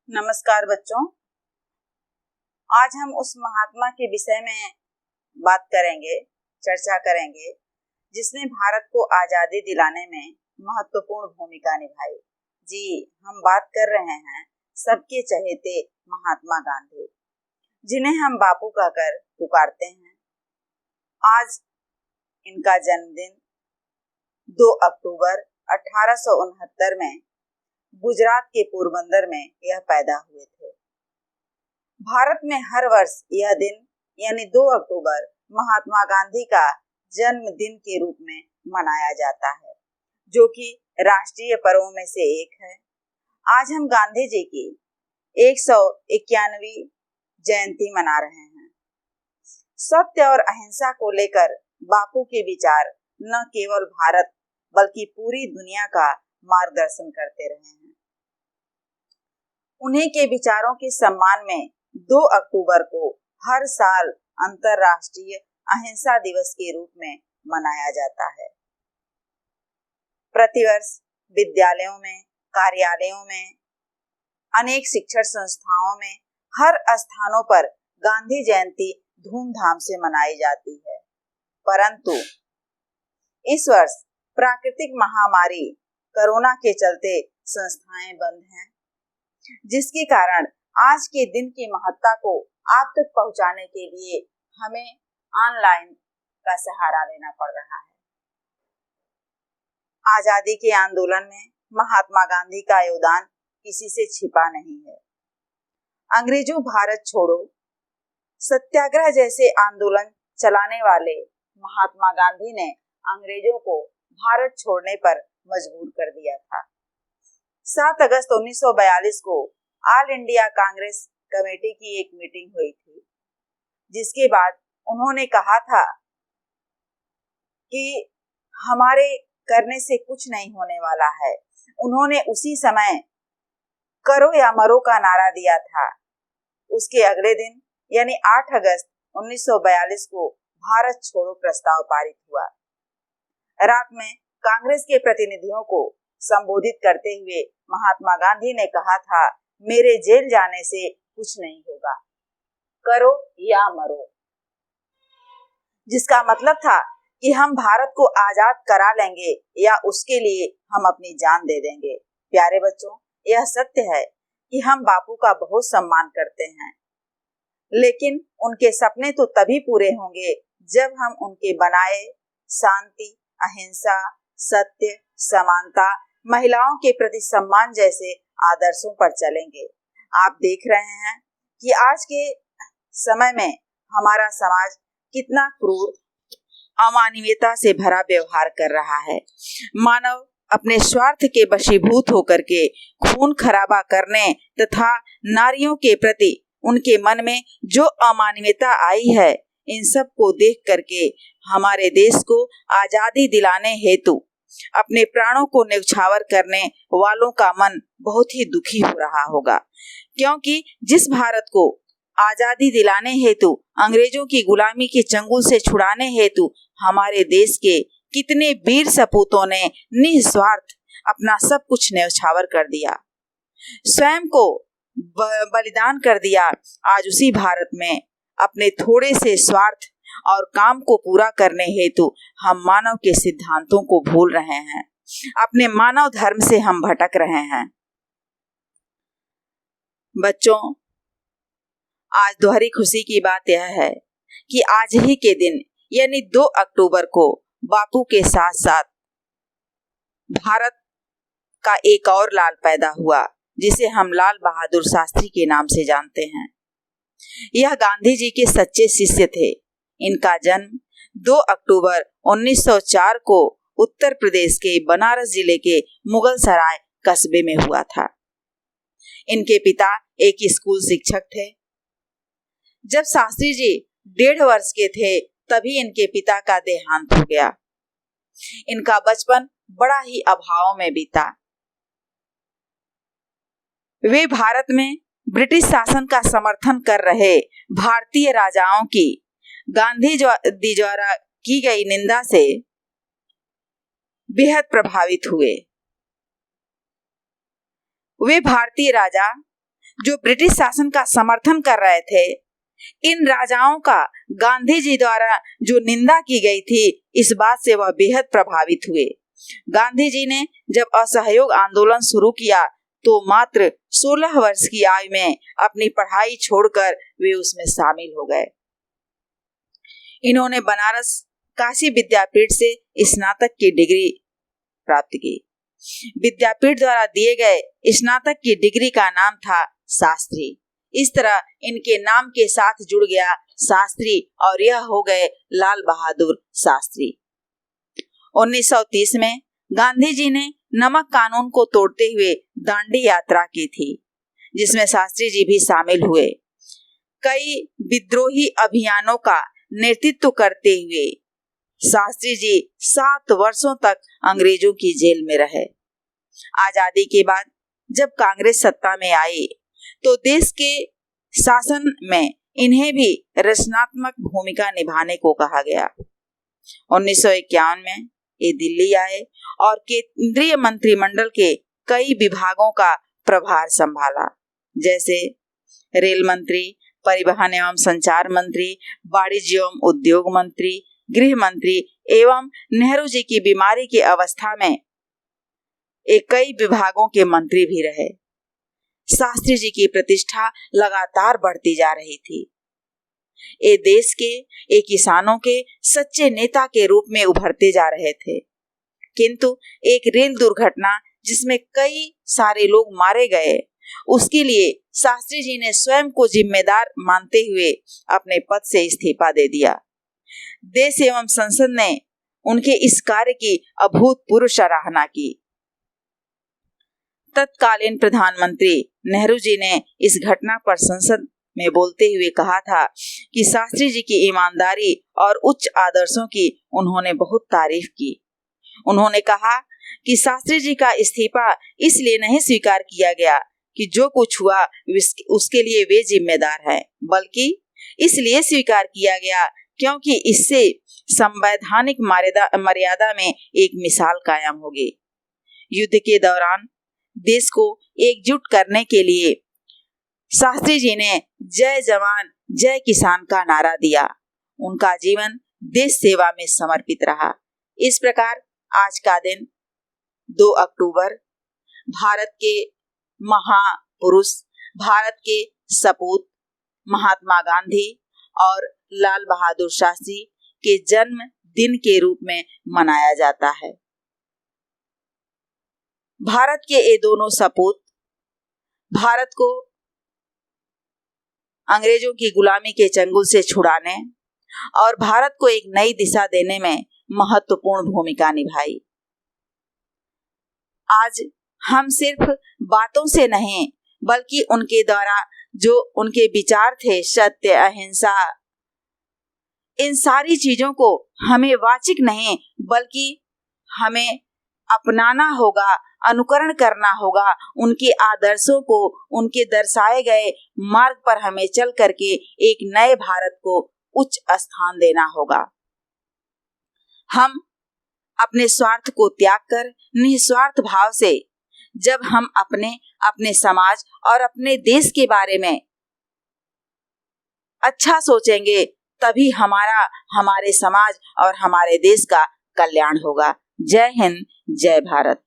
नमस्कार बच्चों, आज हम उस महात्मा के विषय में बात करेंगे, चर्चा करेंगे जिसने भारत को आजादी दिलाने में महत्वपूर्ण भूमिका निभाई। जी, हम बात कर रहे हैं सबके चहेते महात्मा गांधी, जिन्हें हम बापू कहकर पुकारते हैं। आज इनका जन्मदिन 2 अक्टूबर 1869 में गुजरात के पोरबंदर में यह पैदा हुए थे। भारत में हर वर्ष यह दिन यानी 2 अक्टूबर महात्मा गांधी का जन्मदिन के रूप में मनाया जाता है, जो कि राष्ट्रीय पर्वों में से एक है। आज हम गांधी जी की 191वीं जयंती मना रहे हैं। सत्य और अहिंसा को लेकर बापू के विचार न केवल भारत बल्कि पूरी दुनिया का मार्गदर्शन करते रहे हैं। उन्हीं के विचारों के सम्मान में 2 अक्टूबर को हर साल अंतर्राष्ट्रीय अहिंसा दिवस के रूप में मनाया जाता है। प्रतिवर्ष विद्यालयों में, कार्यालयों में, अनेक शिक्षण संस्थाओं में, हर स्थानों पर गांधी जयंती धूमधाम से मनाई जाती है। परंतु इस वर्ष प्राकृतिक महामारी कोरोना के चलते संस्थाएं बंद हैं, जिसके कारण आज के दिन की महत्ता को आप तक पहुंचाने के लिए हमें ऑनलाइन का सहारा लेना पड़ रहा है। आजादी के आंदोलन में महात्मा गांधी का योगदान किसी से छिपा नहीं है। अंग्रेजों भारत छोड़ो सत्याग्रह जैसे आंदोलन चलाने वाले महात्मा गांधी ने अंग्रेजों को भारत छोड़ने पर मजबूर कर दिया था। 7 अगस्त 1942 को ऑल इंडिया कांग्रेस कमेटी की एक मीटिंग हुई थी, जिसके बाद उन्होंने कहा था कि हमारे करने से कुछ नहीं होने वाला है। उन्होंने उसी समय करो या मरो का नारा दिया था। उसके अगले दिन यानी 8 अगस्त 1942 को भारत छोड़ो प्रस्ताव पारित हुआ। रात में कांग्रेस के प्रतिनिधियों को संबोधित करते हुए महात्मा गांधी ने कहा था, मेरे जेल जाने से कुछ नहीं होगा, करो या मरो। जिसका मतलब था कि हम भारत को आजाद करा लेंगे या उसके लिए हम अपनी जान दे देंगे। प्यारे बच्चों, यह सत्य है कि हम बापू का बहुत सम्मान करते हैं, लेकिन उनके सपने तो तभी पूरे होंगे जब हम उनके बनाए शांति, अहिंसा, सत्य, समानता, महिलाओं के प्रति सम्मान जैसे आदर्शों पर चलेंगे। आप देख रहे हैं कि आज के समय में हमारा समाज कितना क्रूर, अमानवीयता से भरा व्यवहार कर रहा है। मानव अपने स्वार्थ के वशीभूत होकर के खून खराबा करने तथा नारियों के प्रति उनके मन में जो अमानवीयता आई है, इन सब को देख करके हमारे देश को आजादी दिलाने हेतु अपने प्राणों को न्यौछावर करने वालों का मन बहुत ही दुखी हो रहा होगा, क्योंकि जिस भारत को आजादी दिलाने हेतु अंग्रेजों की गुलामी के चंगुल से छुड़ाने हेतु हमारे देश के कितने वीर सपूतों ने निस्वार्थ अपना सब कुछ न्यौछावर कर दिया, स्वयं को बलिदान कर दिया। आज उसी भारत में अपने थोड़े से स्वार्थ और काम को पूरा करने हेतु हम मानव के सिद्धांतों को भूल रहे हैं, अपने मानव धर्म से हम भटक रहे हैं। बच्चों, आज दोहरी खुशी की बात यह है कि आज ही के दिन यानी 2 अक्टूबर को बापू के साथ साथ भारत का एक और लाल पैदा हुआ, जिसे हम लाल बहादुर शास्त्री के नाम से जानते हैं। यह गांधी जी के सच्चे शिष्य थे। इनका जन्म 2 अक्टूबर 1904 को उत्तर प्रदेश के बनारस जिले के मुगल सराय कस्बे में हुआ था। इनके पिता एक स्कूल शिक्षक थे। जब शास्त्री जी 1.5 वर्ष के थे, तभी इनके पिता का देहांत हो गया। इनका बचपन बड़ा ही अभाव में बीता। वे भारत में ब्रिटिश शासन का समर्थन कर रहे भारतीय राजाओं की गांधी जी द्वारा की गई निंदा से बेहद प्रभावित हुए। वे भारतीय राजा जो ब्रिटिश शासन का समर्थन कर रहे थे, इन राजाओं का गांधी जी द्वारा जो निंदा की गई थी, इस बात से वह बेहद प्रभावित हुए। गांधी जी ने जब असहयोग आंदोलन शुरू किया तो मात्र 16 वर्ष की आयु में अपनी पढ़ाई छोड़कर वे उसमें शामिल हो गए। इन्होंने बनारस काशी विद्यापीठ से स्नातक की डिग्री प्राप्त की। विद्यापीठ द्वारा दिए गए स्नातक की डिग्री का नाम था शास्त्री। इस तरह इनके नाम के साथ जुड़ गया शास्त्री और यह हो गए लाल बहादुर शास्त्री। 1930 में गांधी जी ने नमक कानून को तोड़ते हुए दांडी यात्रा की थी, जिसमें शास्त्री जी भी शामिल हुए। कई विद्रोही अभियानों का नेतृत्व करते हुए शास्त्री जी 7 वर्षों तक अंग्रेजों की जेल में रहे। आजादी के बाद जब कांग्रेस सत्ता में आई तो देश के शासन में इन्हें भी रचनात्मक भूमिका निभाने को कहा गया। 1951 में ये दिल्ली आए और केंद्रीय मंत्रिमंडल के कई विभागों का प्रभार संभाला, जैसे रेल मंत्री, परिवहन एवं संचार मंत्री, वाणिज्य एवं उद्योग मंत्री, गृह मंत्री एवं नेहरू जी की बीमारी की अवस्था में कई विभागों के मंत्री भी रहे। शास्त्री जी की प्रतिष्ठा लगातार बढ़ती जा रही थी। ये देश के किसानों के सच्चे नेता के रूप में उभरते जा रहे थे, किंतु एक रेल दुर्घटना जिसमें कई सारे लोग मारे गए, उसके लिए शास्त्री जी ने स्वयं को जिम्मेदार मानते हुए अपने पद से इस्तीफा दे दिया। देश एवं संसद ने उनके इस कार्य की अभूतपूर्व सराहना की। तत्कालीन प्रधानमंत्री नेहरू जी ने इस घटना पर संसद में बोलते हुए कहा था कि शास्त्री जी की ईमानदारी और उच्च आदर्शों की उन्होंने बहुत तारीफ की। उन्होंने कहा कि शास्त्री जी का इस्तीफा इसलिए नहीं स्वीकार किया गया कि जो कुछ हुआ उसके लिए वे जिम्मेदार हैं, बल्कि इसलिए स्वीकार किया गया क्योंकि इससे संवैधानिक मर्यादा में एक मिसाल कायम होगी। युद्ध के दौरान देश को एकजुट करने के लिए शास्त्री जी ने जय जवान जय किसान का नारा दिया। उनका जीवन देश सेवा में समर्पित रहा। इस प्रकार आज का दिन 2 अक्टूबर भारत के महापुरुष, भारत के सपूत महात्मा गांधी और लाल बहादुर शास्त्री के जन्म दिन के रूप में मनाया जाता है। भारत के ये दोनों सपूत भारत को अंग्रेजों की गुलामी के चंगुल से छुड़ाने और भारत को एक नई दिशा देने में महत्वपूर्ण भूमिका निभाई। आज हम सिर्फ बातों से नहीं, बल्कि उनके द्वारा जो उनके विचार थे, सत्य, अहिंसा, इन सारी चीजों को हमें वाचिक नहीं बल्कि हमें अपनाना होगा, अनुकरण करना होगा। उनके आदर्शों को, उनके दर्शाए गए मार्ग पर हमें चल करके एक नए भारत को उच्च स्थान देना होगा। हम अपने स्वार्थ को त्याग कर निस्वार्थ भाव से जब हम अपने समाज और अपने देश के बारे में अच्छा सोचेंगे, तभी हमारे समाज और हमारे देश का कल्याण होगा। जय हिंद, जय भारत।